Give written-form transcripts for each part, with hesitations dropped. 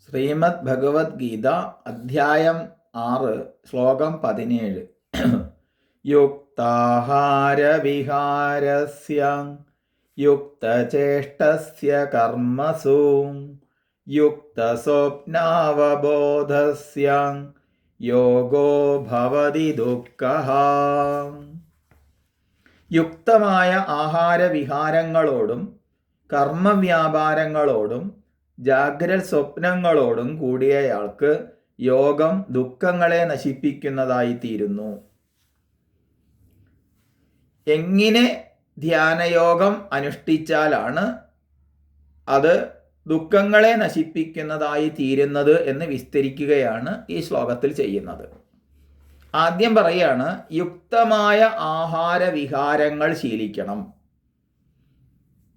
ശ്രീമദ് ഭഗവത്ഗീത അധ്യായം 6 ശ്ലോകം 17. യുക്താഹാരവിഹാരസ്യ യുക്തചേഷ്ടസ്യ കർമ്മസു യുക്തസ്വപ്നാവബോധസ്യ യോഗോ ഭവതി ദുഃഖഃ. യുക്തമായ ആഹാരവിഹാരങ്ങളോടും കർമ്മവ്യാപാരങ്ങളോടും ജാഗ്രത സ്വപ്നങ്ങളോടും കൂടിയയാൾക്ക് യോഗം ദുഃഖങ്ങളെ നശിപ്പിക്കുന്നതായിത്തീരുന്നു. എങ്ങനെ ധ്യാനയോഗം അനുഷ്ഠിച്ചാലാണ് അത് ദുഃഖങ്ങളെ നശിപ്പിക്കുന്നതായി തീരുന്നത് എന്ന് വിസ്തരിക്കുകയാണ് ഈ ശ്ലോകത്തിൽ ചെയ്യുന്നത്. ആദ്യം പറയാണ്, യുക്തമായ ആഹാരവിഹാരങ്ങൾ ശീലിക്കണം.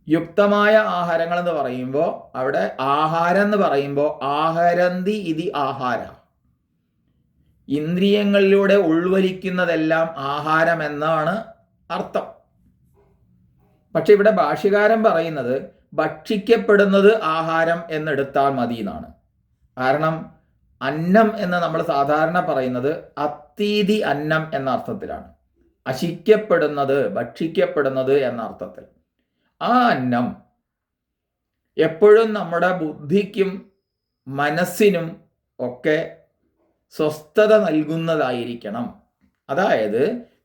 യുക്തമായ ആഹാരങ്ങൾ എന്ന് പറയുമ്പോൾ അവിടെ ആഹാരം എന്ന് പറയുമ്പോൾ ആഹരന്തി ഇതി ആഹാര, ഇന്ദ്രിയങ്ങളിലൂടെ ഉൾവലിക്കുന്നതെല്ലാം ആഹാരം എന്നാണ് അർത്ഥം. പക്ഷെ ഇവിടെ ഭാഷ്യകാരൻ പറയുന്നത് ഭക്ഷിക്കപ്പെടുന്നത് ആഹാരം എന്നെടുത്താൽ മതി എന്നാണ്. കാരണം അന്നം എന്ന് നമ്മൾ സാധാരണ പറയുന്നത് അത്തീതി അന്നം എന്ന അർത്ഥത്തിലാണ്. അശിക്കപ്പെടുന്നത്, ഭക്ഷിക്കപ്പെടുന്നത് എന്ന അർത്ഥത്തിൽ. ആ അന്നം എപ്പോഴും നമ്മുടെ ബുദ്ധിക്കും മനസ്സിനും ഒക്കെ സ്വസ്ഥത നൽകുന്നതായിരിക്കണം. അതായത്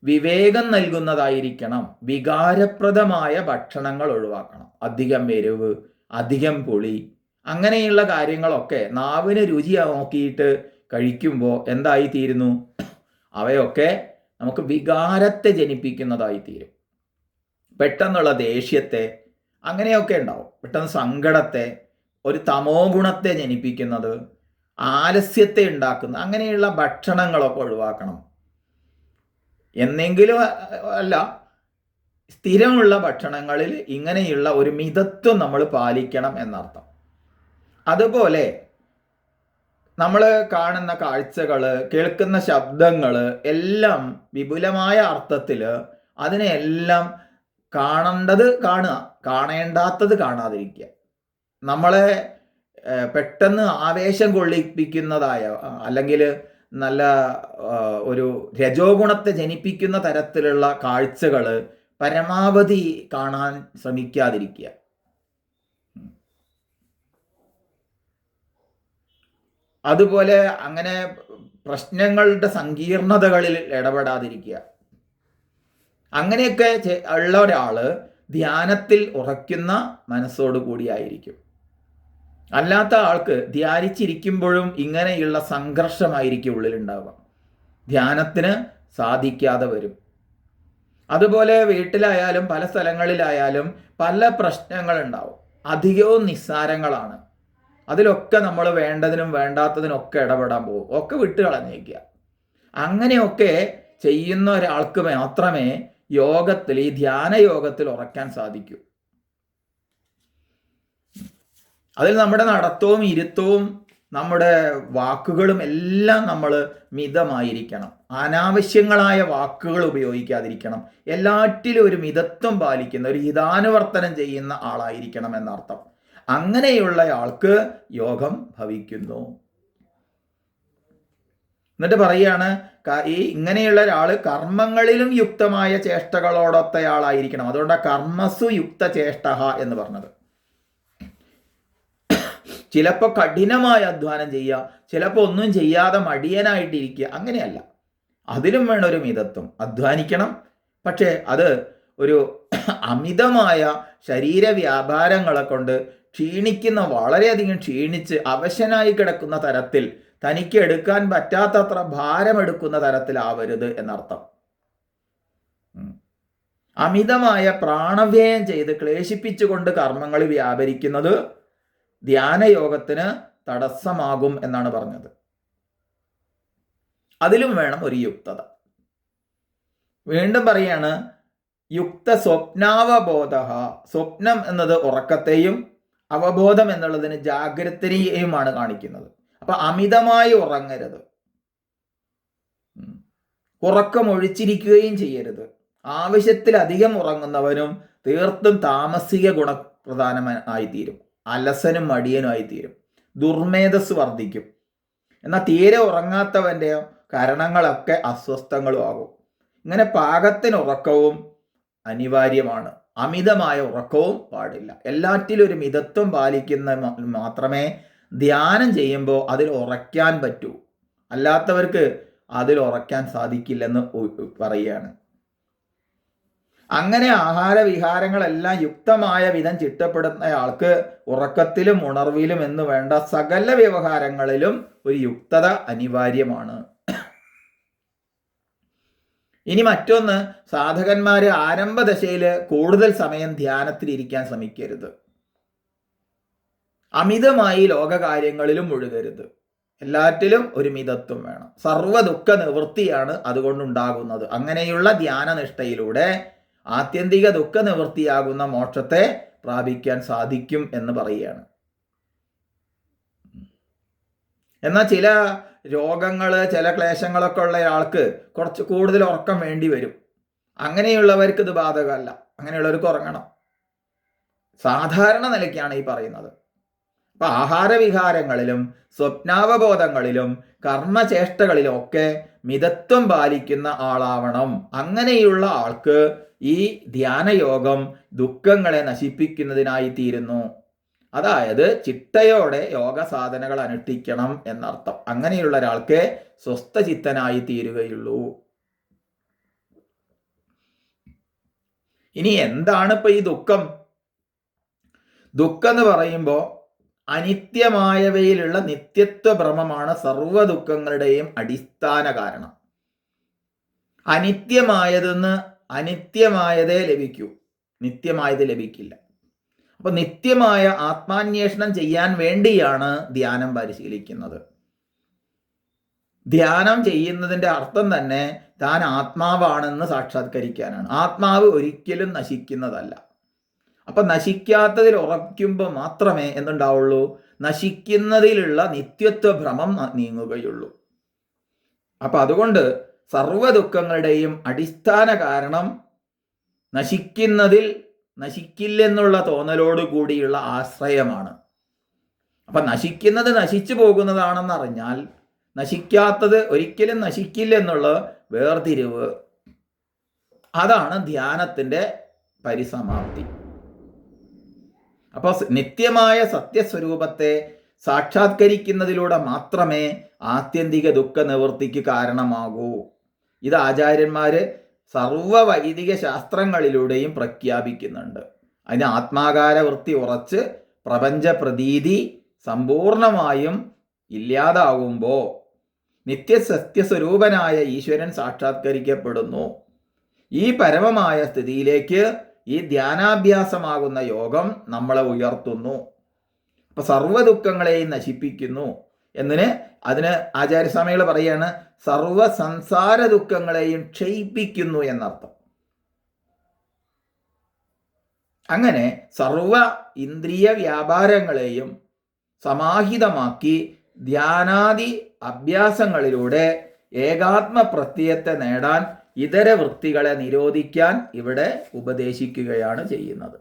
വിവേകം നൽകുന്നതായിരിക്കണം. വികാരപ്രദമായ ഭക്ഷണങ്ങൾ ഒഴിവാക്കണം. അധികം എരിവ്, അധികം പുളി, അങ്ങനെയുള്ള കാര്യങ്ങളൊക്കെ നാവിന് രുചി നോക്കിയിട്ട് കഴിക്കുമ്പോൾ എന്തായിത്തീരുന്നു? അവയൊക്കെ നമുക്ക് വികാരത്തെ ജനിപ്പിക്കുന്നതായിത്തീരും. പെട്ടെന്നുള്ള ദേഷ്യത്തെ, അങ്ങനെയൊക്കെ ഉണ്ടാവും. പെട്ടെന്ന് സങ്കടത്തെ, ഒരു തമോ ഗുണത്തെ ജനിപ്പിക്കുന്നത്, ആലസ്യത്തെ ഉണ്ടാക്കുന്ന അങ്ങനെയുള്ള ഭക്ഷണങ്ങളൊക്കെ ഒഴിവാക്കണം. എന്നെങ്കിലും അല്ല, സ്ഥിരമുള്ള ഭക്ഷണങ്ങളിൽ ഇങ്ങനെയുള്ള ഒരു മിതത്വം നമ്മൾ പാലിക്കണം എന്നർത്ഥം. അതുപോലെ നമ്മൾ കാണുന്ന കാഴ്ചകൾ, കേൾക്കുന്ന ശബ്ദങ്ങൾ എല്ലാം വിപുലമായ അർത്ഥത്തിൽ അതിനെല്ലാം കാണേണ്ടത് കാണുക, കാണേണ്ടാത്തത് കാണാതിരിക്കുക. നമ്മളെ പെട്ടെന്ന് ആവേശം കൊള്ളിപ്പിക്കുന്നതായ അല്ലെങ്കിൽ നല്ല ഒരു രജോ ഗുണത്തെ ജനിപ്പിക്കുന്ന തരത്തിലുള്ള കാഴ്ചകൾ പരമാവധി കാണാൻ ശ്രമിക്കാതിരിക്കുക. അതുപോലെ അങ്ങനെ പ്രശ്നങ്ങളുടെ സങ്കീർണതകളിൽ ഇടപെടാതിരിക്കുക. അങ്ങനെയൊക്കെ ഉള്ള ഒരാൾ ധ്യാനത്തിൽ ഉറയ്ക്കുന്ന മനസ്സോടു കൂടിയായിരിക്കും. അല്ലാത്ത ആൾക്ക് ധ്യാനിച്ചിരിക്കുമ്പോഴും ഇങ്ങനെയുള്ള സംഘർഷമായിരിക്കും ഉള്ളിലുണ്ടാവുക. ധ്യാനത്തിന് സാധിക്കാതെ വരും. അതുപോലെ വീട്ടിലായാലും പല സ്ഥലങ്ങളിലായാലും പല പ്രശ്നങ്ങളുണ്ടാവും. അധികവും നിസ്സാരങ്ങളാണ്. അതിലൊക്കെ നമ്മൾ വേണ്ടതിനും വേണ്ടാത്തതിനൊക്കെ ഇടപെടാൻ പോകും. ഒക്കെ വിട്ട് കളഞ്ഞേക്കുക. അങ്ങനെയൊക്കെ ചെയ്യുന്ന ഒരാൾക്ക് മാത്രമേ യോഗത്തിൽ, ഈ ധ്യാന യോഗത്തിൽ ഉറക്കാൻ സാധിക്കൂ. അതിൽ നമ്മുടെ നടത്തവും ഇരുത്തവും നമ്മുടെ വാക്കുകളും എല്ലാം നമ്മൾ മിതമായിരിക്കണം. അനാവശ്യങ്ങളായ വാക്കുകൾ ഉപയോഗിക്കാതിരിക്കണം. എല്ലാറ്റിലും ഒരു മിതത്വം പാലിക്കുന്ന, ഒരു ഹിതാനുവർത്തനം ചെയ്യുന്ന ആളായിരിക്കണം എന്നർത്ഥം. അങ്ങനെയുള്ള ആൾക്ക് യോഗം ഭവിക്കുന്നു. എന്നിട്ട് പറയാണ്, ഈ ഇങ്ങനെയുള്ള ഒരാൾ കർമ്മങ്ങളിലും യുക്തമായ ചേഷ്ടകളോടൊത്തയാളായിരിക്കണം. അതുകൊണ്ടാണ് കർമ്മസു യുക്ത ചേഷ്ട എന്ന് പറഞ്ഞത്. ചിലപ്പോൾ കഠിനമായ അധ്വാനം ചെയ്യുക, ചിലപ്പോൾ ഒന്നും ചെയ്യാതെ മടിയനായിട്ടിരിക്കുക, അങ്ങനെയല്ല. അതിലും വേണം ഒരു മിതത്വം. അധ്വാനിക്കണം, പക്ഷേ അത് ഒരു അമിതമായ ശരീരവ്യാപാരങ്ങളെ കൊണ്ട് ക്ഷീണിക്കുന്ന, വളരെയധികം ക്ഷീണിച്ച് അവശനായി കിടക്കുന്ന തരത്തിൽ, തനിക്ക് എടുക്കാൻ പറ്റാത്തത്ര ഭാരമെടുക്കുന്ന തരത്തിലാവരുത് എന്നർത്ഥം. അമിതമായ പ്രാണവ്യയം ചെയ്ത് ക്ലേശിപ്പിച്ചുകൊണ്ട് കർമ്മങ്ങൾ വ്യാപരിക്കുന്നത് ധ്യാനയോഗത്തിന് തടസ്സമാകും എന്നാണ് പറഞ്ഞത്. അതിലും വേണം ഒരു യുക്തത. വീണ്ടും പറയാണ്, യുക്ത സ്വപ്നാവബോധ. സ്വപ്നം എന്നത് ഉറക്കത്തെയും അവബോധം എന്നുള്ളതിന് ജാഗ്രതയെയുമാണ് കാണിക്കുന്നത്. അപ്പൊ അമിതമായി ഉറങ്ങരുത്, ഉറക്കം ഒഴിച്ചിരിക്കുകയും ചെയ്യരുത്. ആവശ്യത്തിലധികം ഉറങ്ങുന്നവനും തീർത്തും താമസിക ഗുണപ്രധാനമായിത്തീരും, അലസനും മടിയനുമായിത്തീരും. ദുർമേധസ് വർദ്ധിക്കും. എന്നാൽ തീരെ ഉറങ്ങാത്തവൻ്റെയോ കരണങ്ങളൊക്കെ അസ്വസ്ഥങ്ങളും ആകും. ഇങ്ങനെ പാകത്തിന് ഉറക്കവും അനിവാര്യമാണ്. അമിതമായ ഉറക്കവും പാടില്ല. എല്ലാറ്റിലും ഒരു മിതത്വം പാലിക്കുന്ന മാത്രമേ ധ്യാനം ചെയ്യുമ്പോൾ അതിൽ ഉറയ്ക്കാൻ പറ്റൂ. അല്ലാത്തവർക്ക് അതിൽ ഉറയ്ക്കാൻ സാധിക്കില്ലെന്ന് പറയുകയാണ്. അങ്ങനെ ആഹാരവിഹാരങ്ങളെല്ലാം യുക്തമായ വിധം ചിട്ടപ്പെടുന്നയാൾക്ക് ഉറക്കത്തിലും ഉണർവിലും എന്ന് വേണ്ട സകല വ്യവഹാരങ്ങളിലും ഒരു യുക്തത അനിവാര്യമാണ്. ഇനി മറ്റൊന്ന്, സാധകന്മാര് ആരംഭദശയിൽ കൂടുതൽ സമയം ധ്യാനത്തിലിരിക്കാൻ ശ്രമിക്കരുത്. അമിതമായി ലോകകാര്യങ്ങളിലും മുഴുകരുത്. എല്ലാറ്റിലും ഒരു മിതത്വം വേണം. സർവ്വ ദുഃഖ നിവൃത്തിയാണ് അതുകൊണ്ടുണ്ടാകുന്നത്. അങ്ങനെയുള്ള ധ്യാനനിഷ്ഠയിലൂടെ ആത്യന്തിക ദുഃഖ നിവൃത്തിയാകുന്ന മോക്ഷത്തെ പ്രാപിക്കാൻ സാധിക്കും എന്ന് പറയുകയാണ്. എന്നാൽ ചില രോഗങ്ങൾ, ചില ക്ലേശങ്ങളൊക്കെ ഉള്ള ആൾക്ക് കുറച്ച് കൂടുതൽ ഉറക്കം വേണ്ടി വരും. അങ്ങനെയുള്ളവർക്ക് ഇത് ബാധകമല്ല. അങ്ങനെയുള്ളവർക്ക് ഉറങ്ങണം. സാധാരണ നിലയ്ക്കാണ് ഈ പറയുന്നത്. അപ്പം ആഹാരവിഹാരങ്ങളിലും സ്വപ്നാവബോധങ്ങളിലും കർമ്മചേഷ്ടകളിലും ഒക്കെ മിതത്വം പാലിക്കുന്ന ആളാവണം. അങ്ങനെയുള്ള ആൾക്ക് ഈ ധ്യാനയോഗം ദുഃഖങ്ങളെ നശിപ്പിക്കുന്നതിനായി തീരുന്നു. അതായത് ചിട്ടയോടെ യോഗ സാധനകൾ അനുഷ്ഠിക്കണം എന്നർത്ഥം. അങ്ങനെയുള്ള ഒരാൾക്ക് സ്വസ്ഥചിത്തനായി തീരുകയുള്ളൂ. ഇനി എന്താണ് ഇപ്പൊ ഈ ദുഃഖം? ദുഃഖം എന്ന് പറയുമ്പോൾ അനിത്യമായവയിലുള്ള നിത്യത്വ ഭ്രമമാണ് സർവ്വ ദുഃഖങ്ങളുടെയും അടിസ്ഥാന കാരണം. അനിത്യമായതെന്ന് അനിത്യമായതേ ലഭിക്കൂ, നിത്യമായത് ലഭിക്കില്ല. അപ്പൊ നിത്യമായ ആത്മാന്വേഷണം ചെയ്യാൻ വേണ്ടിയാണ് ധ്യാനം പരിശീലിക്കുന്നത്. ധ്യാനം ചെയ്യുന്നതിൻ്റെ അർത്ഥം തന്നെ താൻ ആത്മാവാണെന്ന് സാക്ഷാത്കരിക്കാനാണ്. ആത്മാവ് ഒരിക്കലും നശിക്കുന്നതല്ല. അപ്പൊ നശിക്കാത്തതിൽ ഉറയ്ക്കുമ്പോൾ മാത്രമേ എന്തുണ്ടാവുള്ളൂ? നശിക്കുന്നതിലുള്ള നിത്യത്വ ഭ്രമം നീങ്ങുകയുള്ളൂ. അപ്പൊ അതുകൊണ്ട് സർവ്വ ദുഃഖങ്ങളുടെയും അടിസ്ഥാന കാരണം നശിക്കില്ലെന്നുള്ള തോന്നലോട് കൂടിയുള്ള ആശ്രയമാണ്. അപ്പൊ നശിക്കുന്നത് നശിച്ചു പോകുന്നതാണെന്നറിഞ്ഞാൽ നശിക്കാത്തത് ഒരിക്കലും നശിക്കില്ലെന്നുള്ള വേർതിരിവ്, അതാണ് ധ്യാനത്തിൻ്റെ പരിസമാപ്തി. അപ്പോൾ നിത്യമായ സത്യസ്വരൂപത്തെ സാക്ഷാത്കരിക്കുന്നതിലൂടെ മാത്രമേ ആത്യന്തിക ദുഃഖ നിവൃത്തിക്ക് കാരണമാകൂ. ഇത് ആചാര്യന്മാർ സർവ വൈദിക ശാസ്ത്രങ്ങളിലൂടെയും പ്രഖ്യാപിക്കുന്നുണ്ട്. അതിന് ആത്മാകാര വൃത്തി ഉറച്ച് പ്രപഞ്ച പ്രതീതി സമ്പൂർണമായും ഇല്ലാതാകുമ്പോൾ നിത്യസത്യസ്വരൂപനായ ഈശ്വരൻ സാക്ഷാത്കരിക്കപ്പെടുന്നു. ഈ പരമമായ സ്ഥിതിയിലേക്ക് ഈ ധ്യാനാഭ്യാസമാകുന്ന യോഗം നമ്മളെ ഉയർത്തുന്നു. അപ്പൊ സർവ്വ ദുഃഖങ്ങളെയും നശിപ്പിക്കുന്നു അതിന് ആചാര്യസ്വാമികൾ പറയാണ്, സർവ സംസാര ദുഃഖങ്ങളെയും ക്ഷയിപ്പിക്കുന്നു എന്നർത്ഥം. അങ്ങനെ സർവ ഇന്ദ്രിയ വ്യാപാരങ്ങളെയും സമാഹിതമാക്കി ധ്യാനാദി അഭ്യാസങ്ങളിലൂടെ ഏകാത്മ പ്രത്യയത്തെ നേടാൻ ഇതര വൃത്തികളെ നിരോധിക്കാൻ ഇവിടെ ഉപദേശിക്കുകയാണ് ചെയ്യുന്നത്.